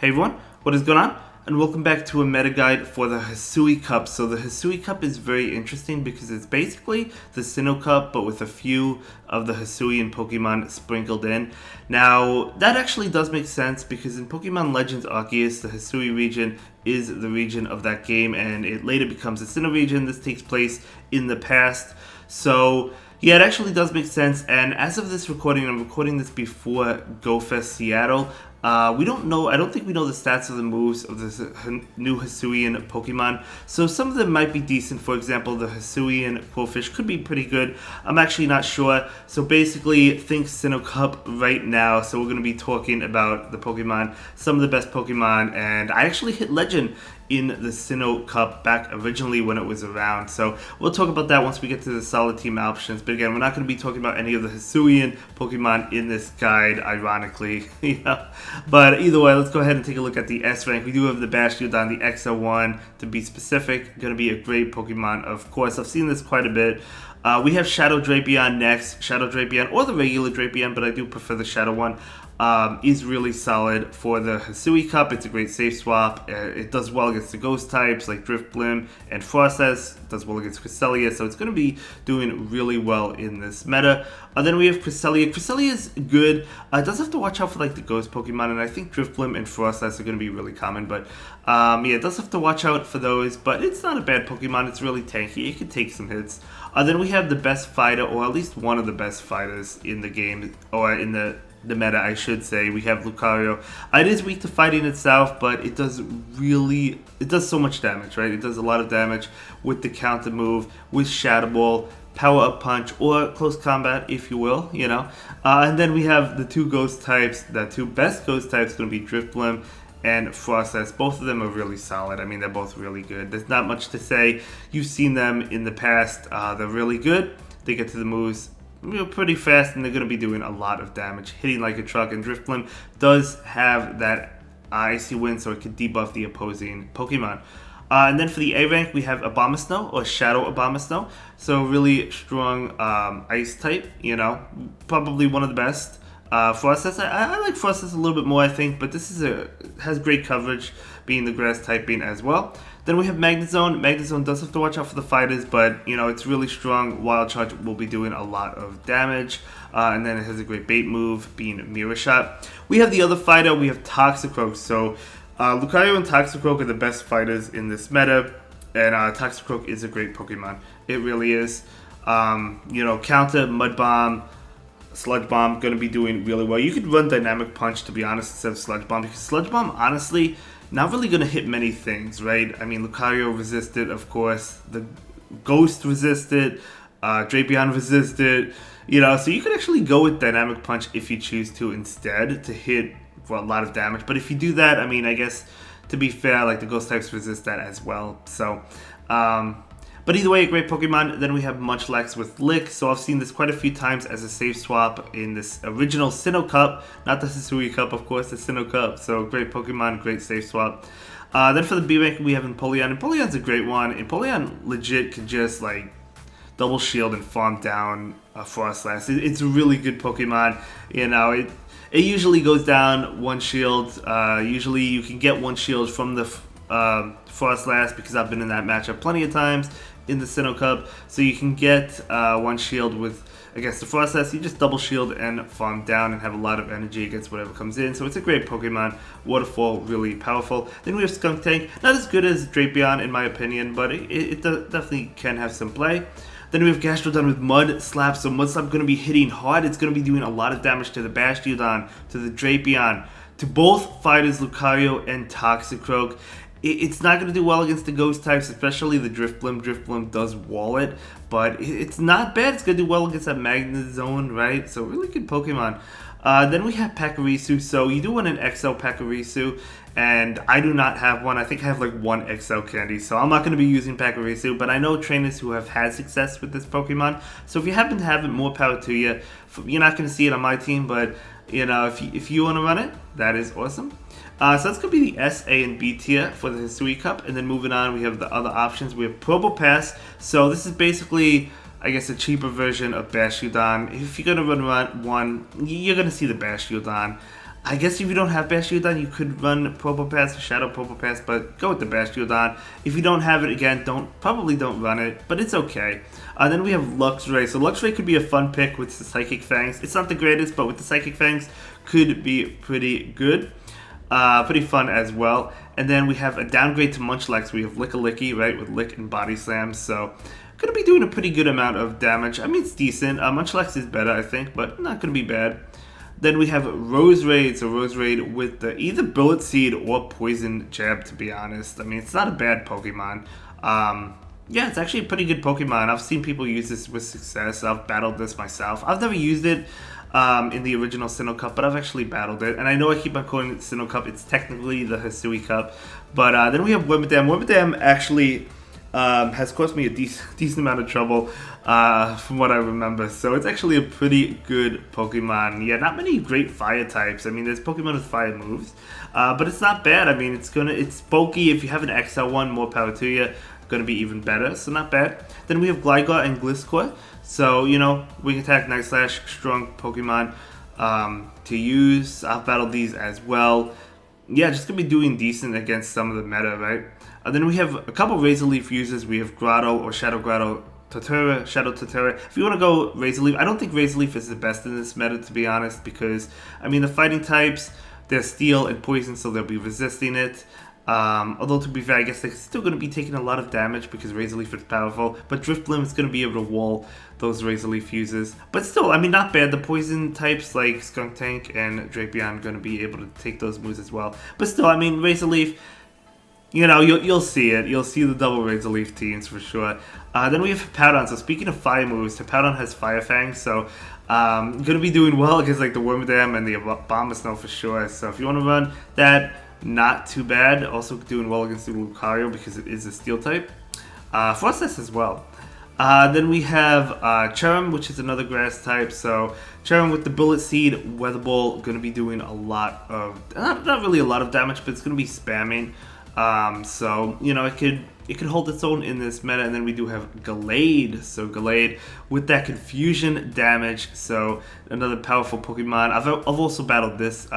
Hey everyone, what is going on? And welcome back to a meta guide for the Hisui Cup. So the Hisui Cup is very interesting because it's basically the Sinnoh Cup but with a few of the Hisuian Pokemon sprinkled in. Now that actually does make sense because in Pokemon Legends Arceus, the Hisui region is the region of that game and it later becomes the Sinnoh region. This takes place in the past. So yeah, it actually does make sense, and as of this recording, I'm recording this before GoFest Seattle. We don't know, I don't think we know the stats of the moves of the new Hisuian Pokemon, so some of them might be decent. For example, the Hisuian Quillfish could be pretty good. I'm actually not sure. So basically, think Sinnoh Cup right now, so we're going to be talking about the Pokemon, some of the best Pokemon, and I actually hit Legend in the Sinnoh Cup back originally when it was around. So we'll talk about that once we get to the solid team options. But again, we're not going to be talking about any of the Hisuian Pokemon in this guide, ironically. But either way, let's go ahead and take a look at the S rank. We do have the Gastrodon, the XL1 to be specific. Going to be a great Pokemon, of course. I've seen this quite a bit. We have Shadow Drapion next. Shadow Drapion or the regular Drapion, but I do prefer the Shadow one. Is really solid for the Hisui Cup. It's a great safe swap. It does well against the ghost types like Drifblim and Frostless. It does well against Cresselia, so it's going to be doing really well in this meta. Then we have Cresselia. Cresselia is good. It does have to watch out for like the ghost Pokemon, and I think Drifblim and Frostless are going to be really common. But yeah, it does have to watch out for those. But it's not a bad Pokemon. It's really tanky. It can take some hits. Then we have the best fighter, or at least one of the best fighters in the game, or in the meta, I should say. We have Lucario. It is weak to fighting itself, but it does so much damage, right? It does a lot of damage with the counter move, with Shadow Ball, Power Up Punch, or Close Combat, if you will, and then we have the two ghost types, the two best ghost types going to be Drifblim and Frostless. Both of them are really solid. I mean, they're both really good. There's not much to say. You've seen them in the past. They're really good. They get to the moves pretty fast, and they're going to be doing a lot of damage, hitting like a truck. And Drifblim does have that Icy Wind, so it can debuff the opposing Pokemon. And then for the A rank, we have Abomasnow, or Shadow Abomasnow. So really strong Ice type, probably one of the best. Frostless, I like Frostless a little bit more, I think, but this has great coverage, being the grass typing as well. Then we have Magnezone. Magnezone does have to watch out for the fighters, but it's really strong. Wild Charge will be doing a lot of damage, and then it has a great bait move, being Mirror Shot. We have the other fighter. We have Toxicroak. So Lucario and Toxicroak are the best fighters in this meta, and Toxicroak is a great Pokemon. It really is. Counter, Mud Bomb, Sludge Bomb, going to be doing really well. You could run Dynamic Punch, to be honest, instead of Sludge Bomb, because Sludge Bomb, honestly, not really going to hit many things, right? I mean, Lucario resisted, of course. The Ghost resisted. Drapion resisted. So you could actually go with Dynamic Punch if you choose to instead to hit for a lot of damage. But if you do that, I mean, I guess, to be fair, like the Ghost types resist that as well. So, but either way, a great Pokemon. Then we have Munchlax with Lick. So I've seen this quite a few times as a safe swap in this original Sinnoh Cup. Not the Hisui Cup, of course, the Sinnoh Cup. So great Pokemon, great safe swap. Then for the B rank, we have Empoleon. Empoleon's a great one. Empoleon legit can just like double shield and farm down Frostless. It's a really good Pokemon. It usually goes down one shield. Usually you can get one shield from the Frostless, because I've been in that matchup plenty of times in the Sinnoh Cup. So you can get one shield against the Frostless. You just double shield and farm down and have a lot of energy against whatever comes in. So it's a great Pokemon. Waterfall, really powerful. Then we have Skunk Tank. Not as good as Drapion in my opinion, but it definitely can have some play. Then we have Gastrodon with Mud Slap. So Mud Slap going to be hitting hard. It's going to be doing a lot of damage to the Gastrodon, to the Drapion, to both fighters, Lucario and Toxicroak. It's not going to do well against the ghost types, especially the Drifblim. Drifblim does wall it, but it's not bad. It's going to do well against that Magnezone, right? So really good Pokemon. Then we have Pachirisu. So you do want an XL Pachirisu, and I do not have one. I think I have like one XL candy, so I'm not going to be using Pachirisu, but I know trainers who have had success with this Pokemon. So if you happen to have it, more power to you. You're not going to see it on my team, but if you want to run it, that is awesome. So that's going to be the S, A, and B tier for the Hisui Cup. And then moving on, we have the other options. We have Probopass. So this is basically, I guess, a cheaper version of Gastrodon. If you're going to run one, you're going to see the Gastrodon. I guess if you don't have Gastrodon, you could run Probopass or Shadow Probopass, but go with the Gastrodon. If you don't have it, again, probably don't run it, but it's okay. Then we have Lux Ray. So Lux Ray could be a fun pick with the Psychic Fangs. It's not the greatest, but with the Psychic Fangs, could be pretty good. Pretty fun as well. And then we have a downgrade to Munchlax. We have Lick-a-Licky, right, with Lick and Body Slam. So going to be doing a pretty good amount of damage. I mean, it's decent. Munchlax is better, I think, but not going to be bad. Then we have Roserade. So Roserade with the either Bullet Seed or Poison Jab, to be honest. I mean, it's not a bad Pokemon. Yeah, it's actually a pretty good Pokemon. I've seen people use this with success. I've battled this myself. I've never used it in the original Sinnoh Cup, but I've actually battled it. And I know I keep on calling it Sinnoh Cup. It's technically the Hisui Cup. But then we have Wormadam. Wormadam actually has caused me a decent amount of trouble from what I remember. So it's actually a pretty good Pokemon. Yeah, not many great fire types. I mean, there's Pokemon with fire moves, but it's not bad. I mean, it's bulky. If you have an XL one, more power to you. Going to be even better, so not bad. Then we have Gligar and Gliscor. So, you know, Wing Attack, Night Slash, strong Pokemon to use. I've battled these as well. Yeah, just going to be doing decent against some of the meta, right? Then we have a couple Razor Leaf users. We have Grotto or Shadow Grotto, Shadow Totara. If you want to go Razor Leaf, I don't think Razor Leaf is the best in this meta, to be honest, because, I mean, the fighting types, they're Steel and Poison, so they'll be resisting it. Although, to be fair, I guess they're still going to be taking a lot of damage because Razor Leaf is powerful, but Drifblim is going to be able to wall those Razor Leaf uses. But still, I mean, not bad. The poison types like Skunk Tank and Drapion are going to be able to take those moves as well. But still, I mean, Razor Leaf, you know, you'll see it. You'll see the double Razor Leaf teams for sure. Then we have Patron. So speaking of fire moves, Patron has Fire Fang, so going to be doing well against like the Wormadam and the Abomasnow for sure. So if you want to run that, not too bad. Also doing well against the Lucario because it is a Steel type. Frostlass as well. Then we have Cherim, which is another grass type. So Cherim with the Bullet Seed, Weather Ball, going to be doing a lot of, not really a lot of damage, but it's going to be spamming. So, you know, it could hold its own in this meta. And then we do have Glade. So Glade with that confusion damage. So another powerful Pokemon. I've also battled this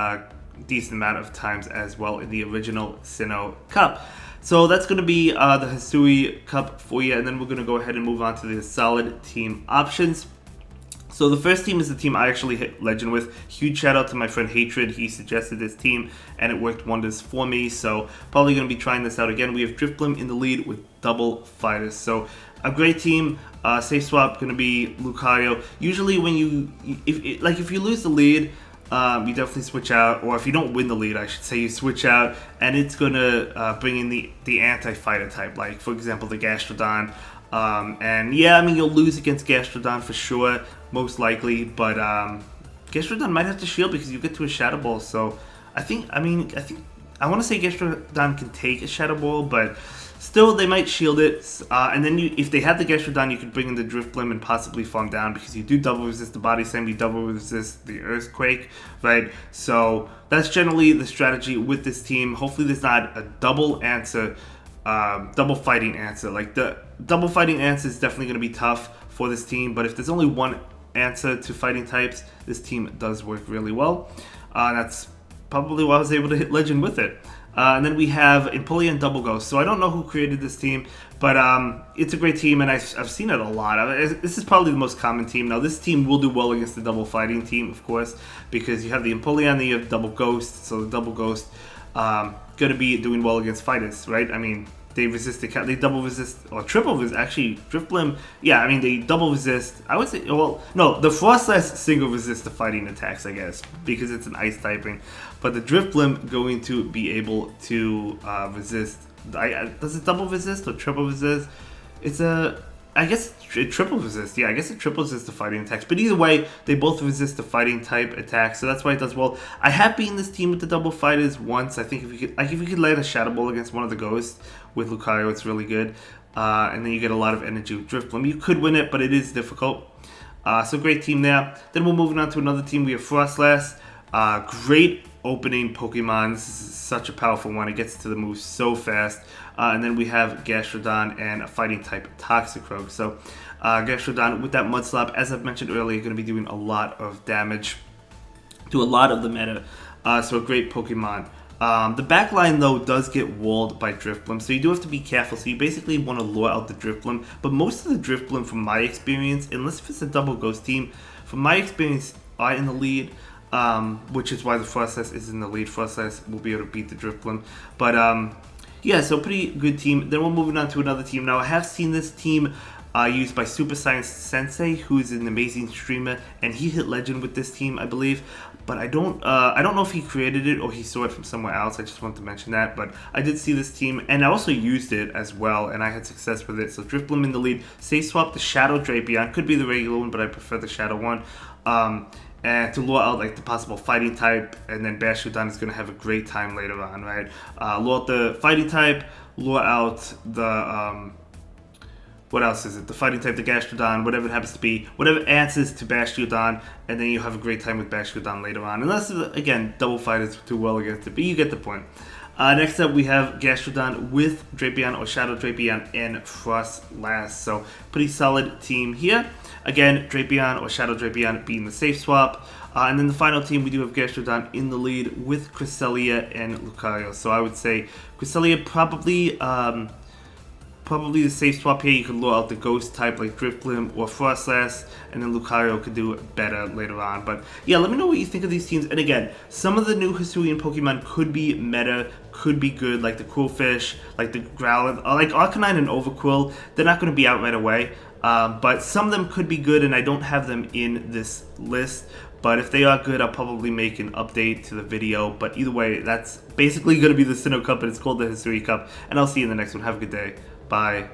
decent amount of times as well in the original Sinnoh Cup. So that's going to be the Hisui Cup for you, and then we're going to go ahead and move on to the solid team options. So the first team is the team I actually hit Legend with. Huge shout out to my friend Hatred. He suggested this team and it worked wonders for me. So probably going to be trying this out again. We have Drifblim in the lead with double fighters. So a great team. Safe swap going to be Lucario. Usually when if you lose the lead, you definitely switch out, or if you don't win the lead, I should say, you switch out, and it's gonna bring in the anti-fighter type, like for example the Gastrodon. And yeah, I mean you'll lose against Gastrodon for sure, most likely, but Gastrodon might have to shield because you get to a Shadow Ball. So I want to say Gastrodon can take a Shadow Ball, but still, they might shield it, and then if they have the Gastrodon, you could bring in the Drifblim and possibly farm down because you do double resist the Body Slam, you double resist the Earthquake, right? So that's generally the strategy with this team. Hopefully there's not a double answer, double fighting answer. Like the double fighting answer is definitely going to be tough for this team, but if there's only one answer to fighting types, this team does work really well. That's probably why I was able to hit Legend with it. And then we have Empoleon Double Ghost. So I don't know who created this team, but it's a great team, and I've seen it a lot. This is probably the most common team. Now, this team will do well against the double fighting team, of course, because you have the Empoleon, then you have Double Ghost. So the Double Ghost going to be doing well against fighters, right? I mean, they resist they double resist, or triple resist, actually, Drifblim, yeah, I mean, they double resist, I would say, well, no, the Frostlass single resist the fighting attacks, I guess, because it's an ice typing, but the Drifblim going to be able to resist, does it double resist or triple resist? I guess it triple resist. Yeah, I guess it triple resist the fighting attacks. But either way, they both resist the fighting type attacks, so that's why it does well. I have beaten this team with the double fighters once. I think if you could land a Shadow Ball against one of the ghosts with Lucario, it's really good. And then you get a lot of energy with Drifblim. You could win it, but it is difficult. So great team there. Then we're moving on to another team. We have Frostlass. Great opening Pokemon. This is such a powerful one. It gets to the move so fast. And then we have Gastrodon and a fighting type Toxicroak. So Gastrodon with that Mud Slap, as I've mentioned earlier, going to be doing a lot of damage to a lot of the meta. so a great Pokemon. The back line, though, does get walled by Drifblim, so you do have to be careful. So you basically want to lure out the Drifblim, but most of the Drifblim, from my experience, unless if it's a double ghost team, from my experience, are in the lead, which is why the Frostlass is in the lead. Frostlass will be able to beat the Drifblim. But, yeah, so pretty good team. Then we're moving on to another team. Now, I have seen this team used by Super Science Sensei, who's an amazing streamer, and he hit legend with this team, I believe. But I don't know if he created it or he saw it from somewhere else. I just wanted to mention that. But I did see this team, and I also used it as well, and I had success with it. So Drifblim in the lead. Safe swap the Shadow Drapion. Could be the regular one, but I prefer the Shadow one. And to lure out like the possible fighting type, and then Gastrodon is going to have a great time later on, right? Lure out the fighting type, lure out the what else is it? The fighting type, the Gastrodon, whatever it happens to be, whatever answers to Gastrodon, and then you have a great time with Gastrodon later on. Unless, again, double fight is too well against it, but you get the point. Next up, we have Gastrodon with Drapion or Shadow Drapion and Frostlass. So, pretty solid team here. Again, Drapion or Shadow Drapion being the safe swap. And then the final team, we do have Gastrodon in the lead with Cresselia and Lucario. So, I would say Cresselia probably the safe swap here. You could lure out the ghost type like Drifblim or Frostlass, and then Lucario could do better later on. But yeah, let me know what you think of these teams. And again, some of the new Hisuian Pokemon could be meta, could be good, like the Qwilfish, like the Growlithe, like Arcanine and Overqwil. They're not going to be out right away, but some of them could be good, and I don't have them in this list. But if they are good, I'll probably make an update to the video. But either way, that's basically going to be the Sinnoh Cup, and it's called the Hisui Cup. And I'll see you in the next one. Have a good day. Bye.